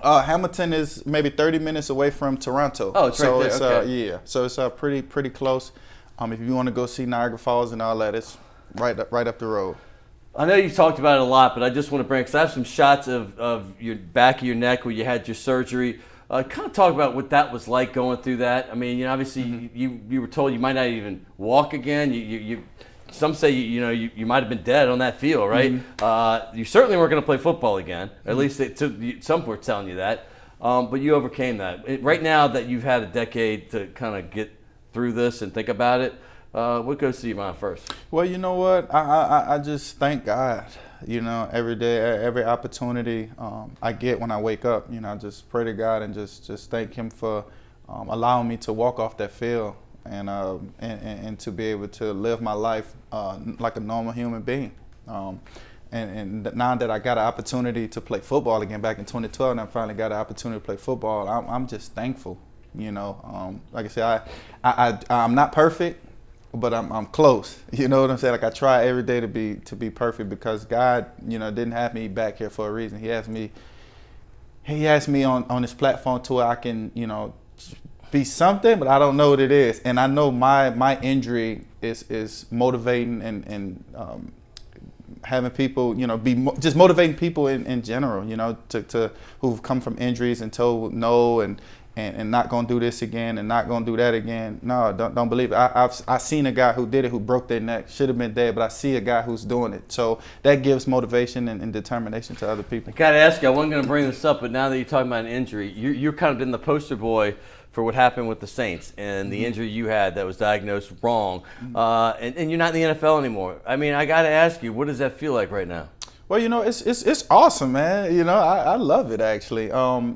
Hamilton is maybe 30 minutes away from Toronto. Oh, it's right so there. It's, okay. yeah, so it's pretty close. If you want to go see Niagara Falls and all that, it's right up the road. I know you've talked about it a lot, but I just want to bring, because I have some shots of your back of your neck where you had your surgery. Kind of talk about what that was like going through that. I mean, you know, obviously you were told you might not even walk again. You some say you might have been dead on that field, right? You certainly weren't going to play football again. At least some were telling you that. But you overcame that. Right now that you've had a decade to kind of get through this and think about it, what goes through your mind first? Well, you know what? I just thank God. You know, every day, every opportunity I get when I wake up, you know, I just pray to God and just thank Him for allowing me to walk off that field and to be able to live my life like a normal human being. And now that I got an opportunity to play football again back in 2012, and I finally got an opportunity to play football, I'm just thankful. You know, like I said, I'm not perfect, but I'm close. You know what I'm saying? Like I try every day to be perfect because God, you know, didn't have me back here for a reason. He asked me on this platform to where I can, you know, be something, but I don't know what it is. And I know my injury is motivating and having people, you know, just motivating people in general, you know, to who've come from injuries and told no and not gonna do this again and not gonna do that again. No, don't believe it. I've seen a guy who did it, who broke their neck, should have been dead, but I see a guy who's doing it. So that gives motivation and determination to other people. I gotta ask you, I wasn't gonna bring this up, but now that you're talking about an injury, you're kind of been the poster boy for what happened with the Saints and the injury you had that was diagnosed wrong, and you're not in the NFL anymore. I mean, I gotta ask you, what does that feel like right now? Well, you know, it's awesome, man. You know, I love it actually.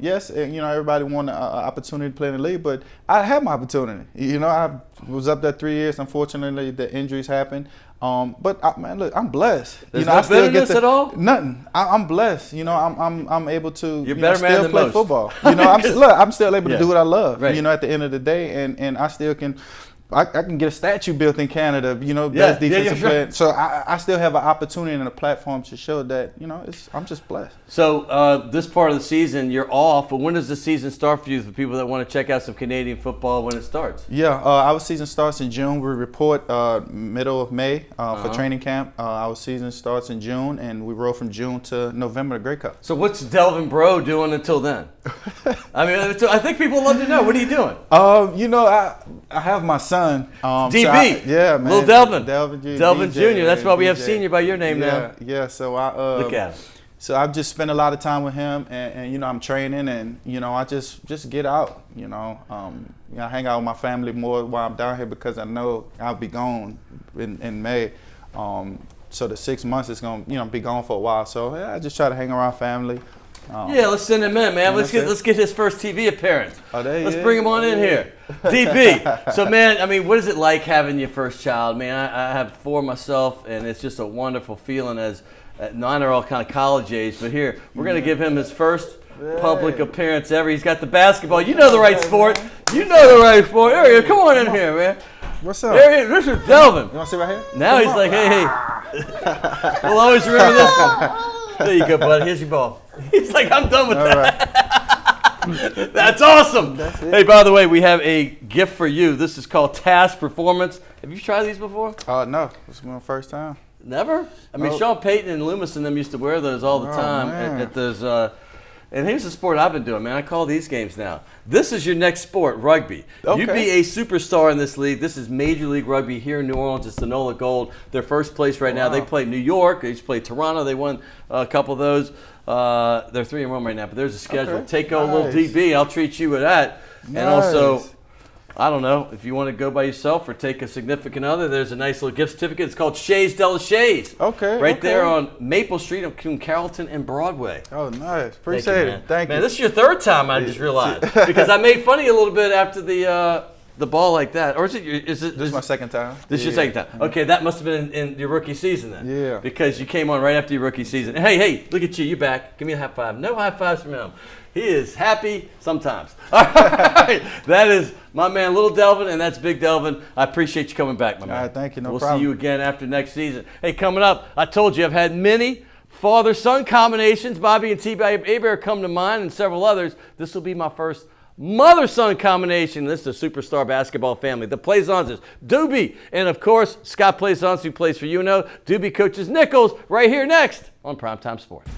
Yes, you know, everybody wanted an opportunity to play in the league, but I had my opportunity. You know, I was up there 3 years. Unfortunately, the injuries happened. But man, look, I'm blessed. There's I no still bitterness at all? Nothing. I'm blessed. I'm able to still play most. football. I'm still able to do what I love. Right. At the end of the day, and I still can. I can get a statue built in Canada, best defensive player. So I still have an opportunity and a platform to show that, I'm just blessed. So this part of the season, you're off, but when does the season start for you for people that want to check out some Canadian football when it starts? Yeah, our season starts in June. We report middle of May for training camp. Our season starts in June, and we roll from June to November, the Grey Cup. So what's Delvin Breaux doing until then? I mean, I think people love to know. What are you doing? I have my son. DB. Yeah, man. Little Delvin. Delvin Jr. That's why we have senior by your name now. Yeah, so Look at him. So I've just spent a lot of time with him, and I'm training, and I just get out. I hang out with my family more while I'm down here because I know I'll be gone in May. So the 6 months is gonna be gone for a while. So I just try to hang around family. Yeah, let's send him in, man. Let's get his first TV appearance. Let's bring him on in here. DB. So, man, I mean, what is it like having your first child? Man, I have 4 myself, and it's just a wonderful feeling as mine are all kind of college age. But here, we're going to give him his first public appearance ever. He's got the basketball. You know the right sport. There you go. Come on in here, man. What's up? This is Delvin. You want to sit right here? Now he's like, hey. We'll always remember this one. There you go, bud. Here's your ball. He's like, I'm done with that. Right. That's awesome. Hey, by the way, we have a gift for you. This is called Task Performance. Have you tried these before? No. This is my first time. Never? I mean, Sean Payton and Loomis and them used to wear those all the time at those. And here's the sport I've been doing, man. I call these games now. This is your next sport, rugby. Okay. You'd be a superstar in this league. This is Major League Rugby here in New Orleans. It's the NOLA Gold. They're first place right now. They play New York. They just played Toronto. They won a couple of those. They're 3-1 right now, but there's a schedule. Okay. Take a little DB. I'll treat you with that. Nice. And also, I don't know, if you want to go by yourself or take a significant other, there's a nice little gift certificate. It's called Shays de la Shays. Okay. Right there on Maple Street between Carrollton and Broadway. Oh, nice. Appreciate it. Thank you. Man, this is your third time, I just realized. Because I made fun of you a little bit after the ball like that. Or is it? This is my second time. This is your second time. Okay, that must have been in your rookie season then. Yeah. Because you came on right after your rookie season. Hey, look at you. You're back. Give me a high five. No high fives from him. He is happy sometimes. All right. That is my man, Little Delvin, and that's Big Delvin. I apprate you coming back, my man. All right, thank you. No we'll problem. See you again after next season. Hey, coming up, I told you I've had many father-son combinations. Bobby and T-Bear come to mind and several others. This will be my first mother-son combination. This is a superstar basketball family. The Plaisance, Doobie, and of course, Scott Plaisance, who plays for UNO. Doobie coaches Nichols right here next on Primetime Sports.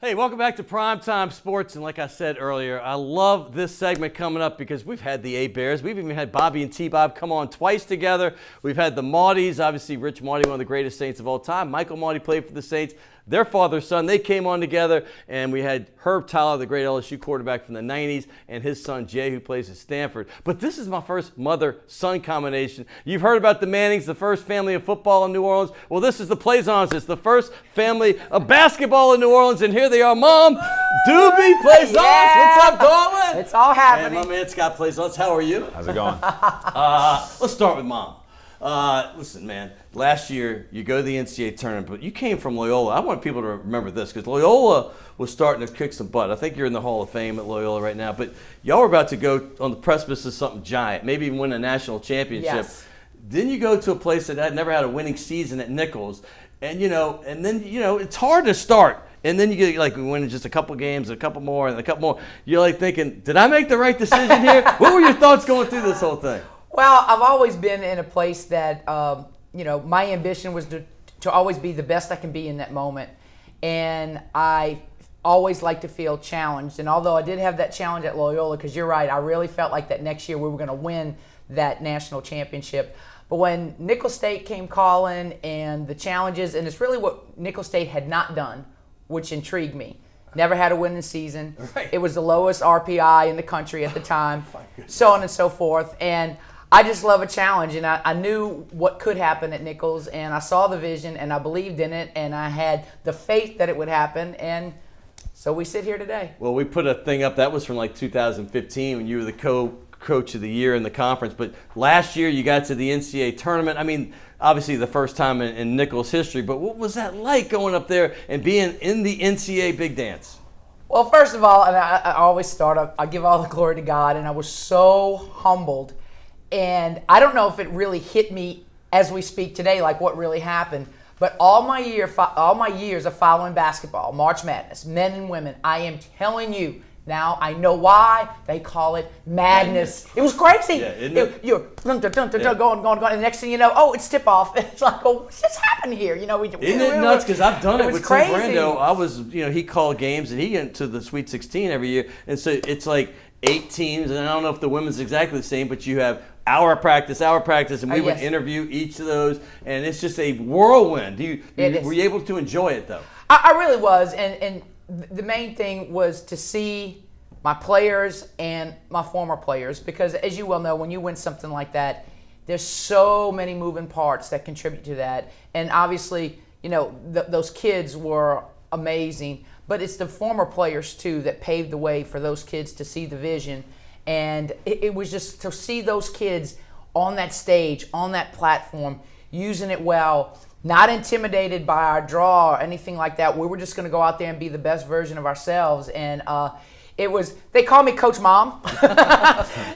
Hey, welcome back to Primetime Sports, and like I said earlier, I love this segment coming up because we've had the A-Bears. We've even had Bobby and T-Bob come on twice together. We've had the Maudis, obviously Rich Maudie, one of the greatest Saints of all time. Michael Maudie played for the Saints. Their father-son, they came on together, and we had Herb Tyler, the great LSU quarterback from the 90s, and his son Jay, who plays at Stanford. But this is my first mother-son combination. You've heard about the Mannings, the first family of football in New Orleans. Well, this is the Plaisance. It's the first family of basketball in New Orleans, and here they are, Mom, Doobie Plaisance. Yeah. What's up, darling? It's all happening. And my man Scott Plaisance. How are you? How's it going? Let's start with Mom. Listen, man, last year you go to the NCAA tournament, but you came from Loyola. I want people to remember this because Loyola was starting to kick some butt. I think you're in the Hall of Fame at Loyola right now, but y'all were about to go on the precipice of something giant, maybe even win a national championship. Yes. Then you go to a place that had never had a winning season at Nichols, and then it's hard to start. And then you get like we win just a couple games, a couple more, and a couple more. You're like thinking, did I make the right decision here? What were your thoughts going through this whole thing? Well, I've always been in a place that, my ambition was to always be the best I can be in that moment. And I always like to feel challenged. And although I did have that challenge at Loyola, because you're right, I really felt like that next year we were going to win that national championship. But when Nicholls State came calling and the challenges, and it's really what Nicholls State had not done, which intrigued me. Never had a winning season. Right. It was the lowest RPI in the country at the time, so on and so forth. And I just love a challenge, and I knew what could happen at Nicholls, and I saw the vision, and I believed in it, and I had the faith that it would happen, and so we sit here today. Well, we put a thing up, that was from like 2015 when you were the coach of the year in the conference, but last year you got to the NCAA tournament. I mean, obviously the first time in Nicholls history, but what was that like going up there and being in the NCAA Big Dance? Well, first of all, and I always start, I give all the glory to God, and I was so humbled. And I don't know if it really hit me as we speak today, like what really happened. But all my years of following basketball, March Madness, men and women, I am telling you, now I know why they call it madness. It was crazy. Yeah, isn't it? You're going, and the next thing you know, oh, it's tip off. It's like, oh, what's just happened here? Isn't it nuts? Because I've done it with Tim crazy. Brando. I was, he called games and he went to the Sweet 16 every year, and so it's like 8 teams, and I don't know if the women's exactly the same, but you have hour practice, and we would interview each of those, and it's just a whirlwind. Were you able to enjoy it, though? I really was, and the main thing was to see my players and my former players, because as you well know, when you win something like that, there's so many moving parts that contribute to that, and obviously, those kids were amazing, but it's the former players, too, that paved the way for those kids to see the vision. And it was just to see those kids on that stage, on that platform, using it well, not intimidated by our draw or anything like that. We were just going to go out there and be the best version of ourselves. And they call me Coach Mom.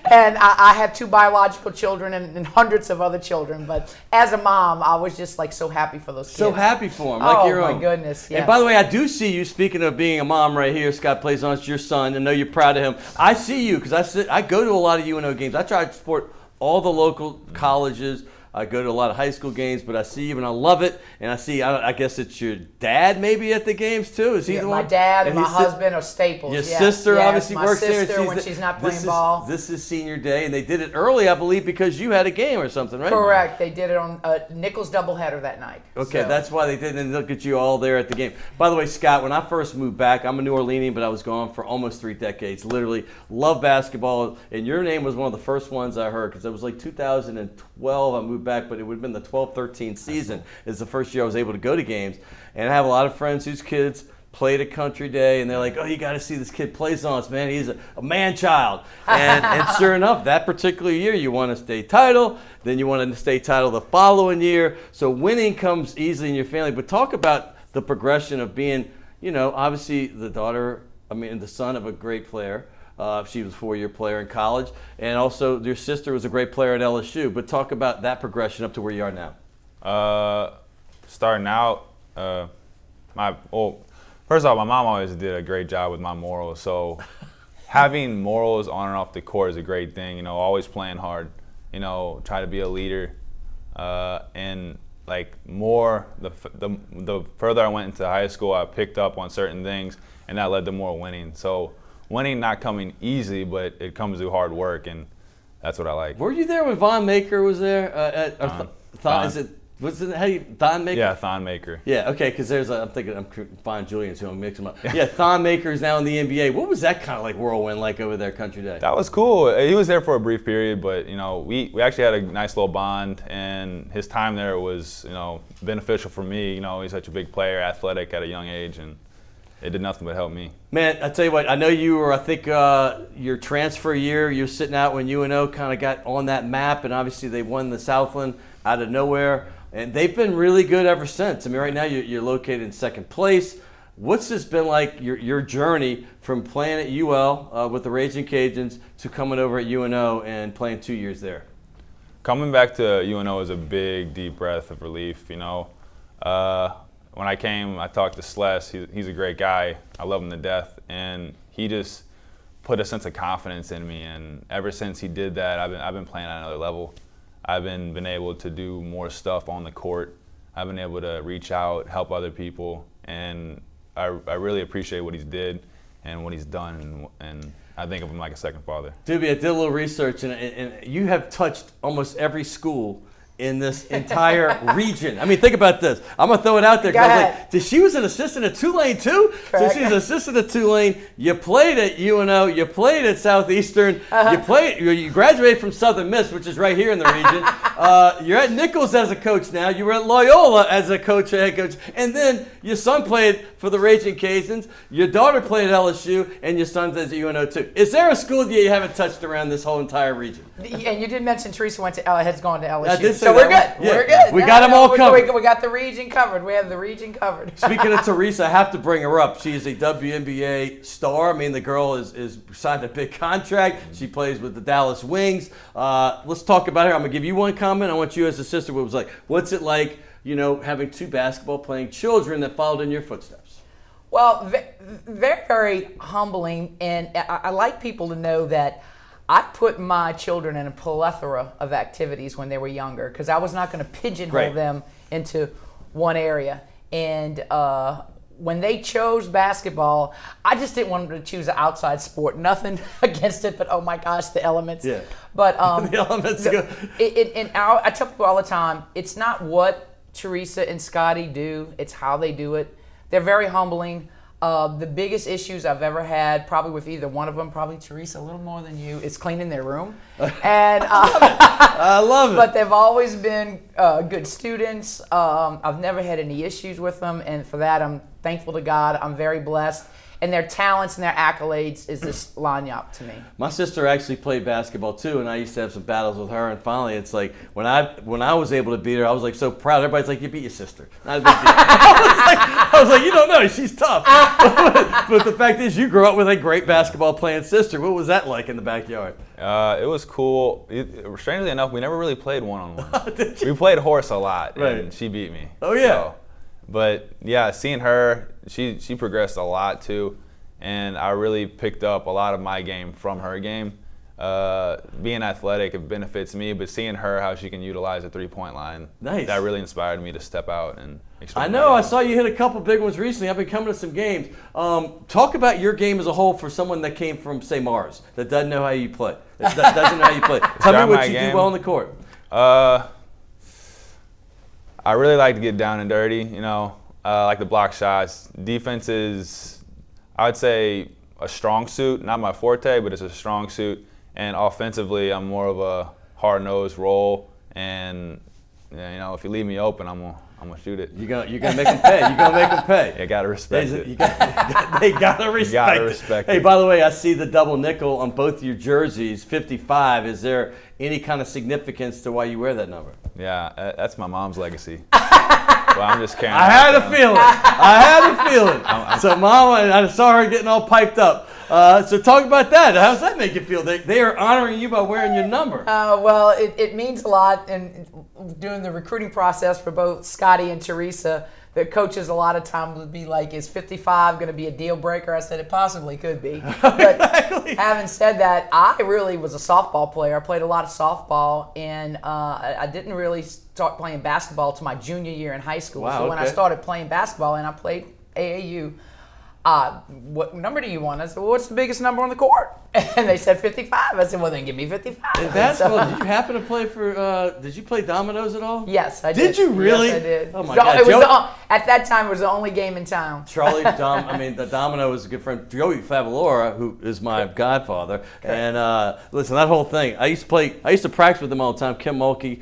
And I have 2 biological children and hundreds of other children. But as a mom, I was just so happy for those kids. So happy for them, like your own. Oh, my goodness, yes. And by the way, I do see you, speaking of being a mom right here, Scott Plaisance, your son. I know you're proud of him. I see you because I go to a lot of UNO games. I try to support all the local colleges. I go to a lot of high school games, but I see you and I love it. And I guess it's your dad maybe at the games too. Is he the one? My dad and my husband are staples. Your sister obviously works there. My sister when she's not playing ball. This is senior day, and they did it early, I believe, because you had a game or something, right? Correct. They did it on Nicholls doubleheader that night. Okay, that's why they did, and look at you all there at the game. By the way, Scott, when I first moved back, I'm a New Orleanian, but I was gone for almost 3 decades. Literally, love basketball, and your name was one of the first ones I heard, because it was like 2012 I moved back, but it would have been the 12-13 season is the first year I was able to go to games. And I have a lot of friends whose kids played at Country Day, and they're like, oh, you got to see this kid Plaisance, man. He's a man-child. And sure enough, that particular year, you won a state title. Then you won a state title the following year. So winning comes easily in your family. But talk about the progression of being, obviously the son of a great player. She was a 4-year player in college. And also your sister was a great player at LSU. But talk about that progression up to where you are now. Starting out, first off, my mom always did a great job with my morals. So having morals on and off the court is a great thing. Always playing hard. Try to be a leader. And the further I went into high school, I picked up on certain things, and that led to more winning. So winning not coming easy, but it comes through hard work, and that's what I like. Were you there when Von Maker was there? Thon Maker? Yeah, Thon Maker. Yeah, okay, because I'm thinking Von Julian's who I'm mixing up. Yeah, Thon Maker is now in the NBA. What was that kind of whirlwind like over there, Country Day? That was cool. He was there for a brief period, but we actually had a nice little bond, and his time there was beneficial for me. He's such a big player, athletic at a young age, and it did nothing but help me. Man, I tell you what, I know you were, your transfer year, you were sitting out when UNO kind of got on that map, and obviously they won the Southland out of nowhere, and they've been really good ever since. I mean, right now you're located in 2nd place. What's this been like, your journey from playing at UL with the Raging Cajuns to coming over at UNO and playing 2 years there? Coming back to UNO is a big, deep breath of relief, When I came, I talked to Sless. He's a great guy. I love him to death. And he just put a sense of confidence in me. And ever since he did that, I've been playing at another level. I've been able to do more stuff on the court. I've been able to reach out, help other people, and I really appreciate what he's did and what he's done, and I think of him like a second father. Doobie, I did a little research, and you have touched almost every school in this entire region. I mean, think about this. I'm going to throw it out there. Go I was ahead. like, she was an assistant at Tulane too? Correct. So she's an assistant at Tulane. You played at UNO. You played at Southeastern. You graduated from Southern Miss, which is right here in the region. You're at Nichols as a coach now. You were at Loyola as a coach, head coach. And then your son played for the Raging Cajuns. Your daughter played at LSU, and your son's at UNO too. Is there a school that you haven't touched around this whole entire region? And you did mention Teresa has gone to LSU. I did say so we're good. that one. Yeah. We're good. We got them all covered. We got the region covered. We have the region covered. Speaking of Teresa, I have to bring her up. She is a WNBA star. I mean, the girl is signed a big contract. She plays with the Dallas Wings. Let's talk about her. I'm going to give you one comment. I want you as a sister, what was like, what's it like, having two basketball playing children that followed in your footsteps? Well, very, very humbling. And I like people to know that I put my children in a plethora of activities when they were younger because I was not going to pigeonhole them into one area. And when they chose basketball, I just didn't want them to choose an outside sport. Nothing against it, but oh my gosh, the elements. Yeah. But the elements go. I tell people all the time, it's not what Teresa and Scotty do, it's how they do it. They're very humbling. The biggest issues I've ever had, probably with either one of them, probably Teresa a little more than you, is cleaning their room. And I love it. But they've always been good students. I've never had any issues with them, and for that I'm thankful to God. I'm very blessed. And their talents and their accolades is just line up to me. My sister actually played basketball too, and I used to have some battles with her. And finally, it's like when I was able to beat her, I was like so proud. Everybody's like, "You beat your sister." I was like, "You don't know, she's tough." But the fact is, you grew up with a great basketball playing sister. What was that like in the backyard? It was cool. Strangely enough, we never really played one-on-one. We played horse a lot, and she beat me. Oh yeah. So, but yeah, seeing her, she progressed a lot too, and I really picked up a lot of my game from her game. Being athletic, it benefits me, but seeing her, how she can utilize a three-point line, that really inspired me to step out and expand. I know. I saw you hit a couple big ones recently. I've been coming to some games. Talk about your game as a whole for someone that came from, say, Mars, that doesn't know how you play. That doesn't know how you play. Tell me what you do well on the court. I really like to get down and dirty, like the block shots. Defense is, I would say, a strong suit. Not my forte, but it's a strong suit. And offensively, I'm more of a hard-nosed role. And, if you leave me open, I'm gonna shoot it. You're gonna make them pay. You're gonna make them pay. You gotta respect it. They gotta respect it. Hey, by the way, I see the double nickel on both your jerseys, 55. Is there any kind of significance to why you wear that number? Yeah, that's my mom's legacy. Well, I'm just carrying. I had a feeling. So, Mama, I saw her getting all piped up. So, talk about that. How does that make you feel? They are honoring you by wearing your number. Well, it means a lot. And during the recruiting process for both Scotty and Teresa, the coaches a lot of times would be like, "Is 55 going to be a deal breaker?" I said it possibly could be. But exactly. Having said that, I really was a softball player. I played a lot of softball, and I didn't really start playing basketball till my junior year in high school. Wow, so when I started playing basketball and I played AAU, what number do you want? I said, well, what's the biggest number on the court? And they said 55. I said, well, then give me 55. In basketball, did you happen to play for, did you play dominoes at all? Yes, I did. Did you really? Yes, I did. Oh, my God. At that time, it was the only game in town. The domino was a good friend. Joey Favalora, who is my godfather. Okay. And listen, that whole thing, I used to practice with them all the time. Kim Mulkey,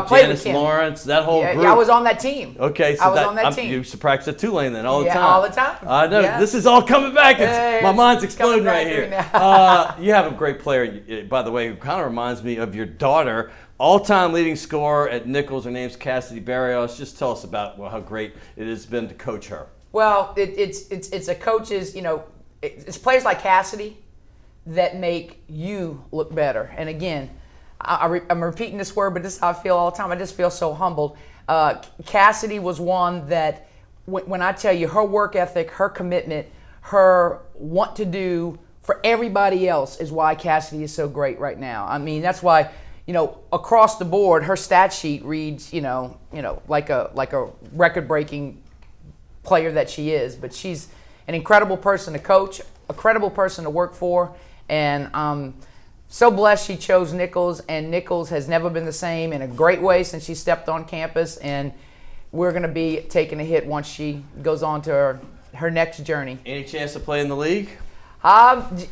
Janice Lawrence, that whole group. Yeah, I was on that team. Okay, so I was on that team. You used to practice at Tulane then all the time. Yeah, all the time. I know. Yeah. This is all coming back. My mind's exploding right here. You have a great player, by the way, who kind of reminds me of your daughter. All-time leading scorer at Nichols. Her name's Cassidy Barrios. Just tell us about how great it has been to coach her. Well, it's a coach's, it's players like Cassidy that make you look better. And again, I'm repeating this word, but this is how I feel all the time. I just feel so humbled. Cassidy was one that, when I tell you, her work ethic, her commitment, her want to do for everybody else is why Cassidy is so great right now. I mean, that's why, across the board, her stat sheet reads, like a record-breaking player that she is. But she's an incredible person to coach, a credible person to work for, and I'm so blessed she chose Nichols, and Nichols has never been the same in a great way since she stepped on campus, and we're going to be taking a hit once she goes on to her next journey. Any chance to play in the league?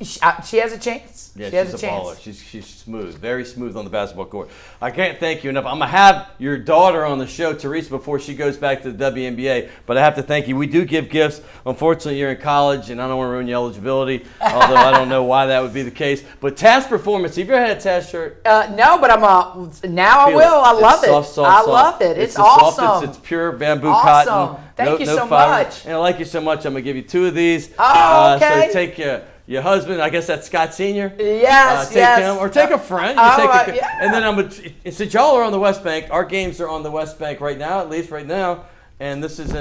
She has a chance. Yeah, she has she's a a chance. baller. She's smooth, very smooth on the basketball court. I can't thank you enough. I'm going to have your daughter on the show, Teresa, before she goes back to the WNBA, but I have to thank you. We do give gifts. Unfortunately, you're in college, and I don't want to ruin your eligibility, although I don't know why that would be the case. But Task Performance, have you ever had a Task shirt? No, but now I will. I love it. Soft, I love it. It's awesome. Softest, it's pure bamboo awesome. cotton. Thank you so fiber. much. And I like you so much, I'm going to give you 2 of these. Oh, okay. So take your husband, I guess that's Scott Sr. Yes, take yes. him, or take a friend. And then since y'all are on the West Bank, our games are on the West Bank right now, at least right now. And this is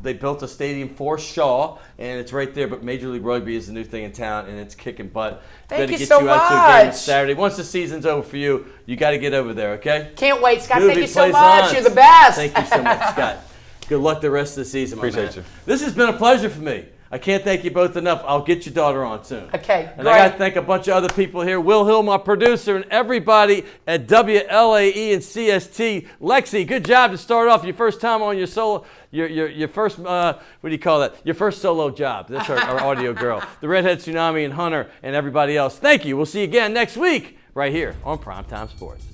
they built a stadium for Shaw, and it's right there. But Major League Rugby is the new thing in town, and it's kicking butt. Thank you get so you out to a game much. Saturday. Once the season's over for you, you got to get over there, okay? Can't wait, Scott. Dude, thank you so Plaisance. much. You're the best. Thank you so much, Scott. Good luck the rest of the season, my Appreciate man. you. This has been a pleasure for me. I can't thank you both enough. I'll get your daughter on soon. Okay, and great. I got to thank a bunch of other people here. Will Hill, my producer, and everybody at WLAE and CST. Lexi, good job to start off your first time on your solo, your first, what do you call that? Your first solo job. That's our audio girl. The Redhead Tsunami and Hunter and everybody else. Thank you. We'll see you again next week right here on Primetime Sports.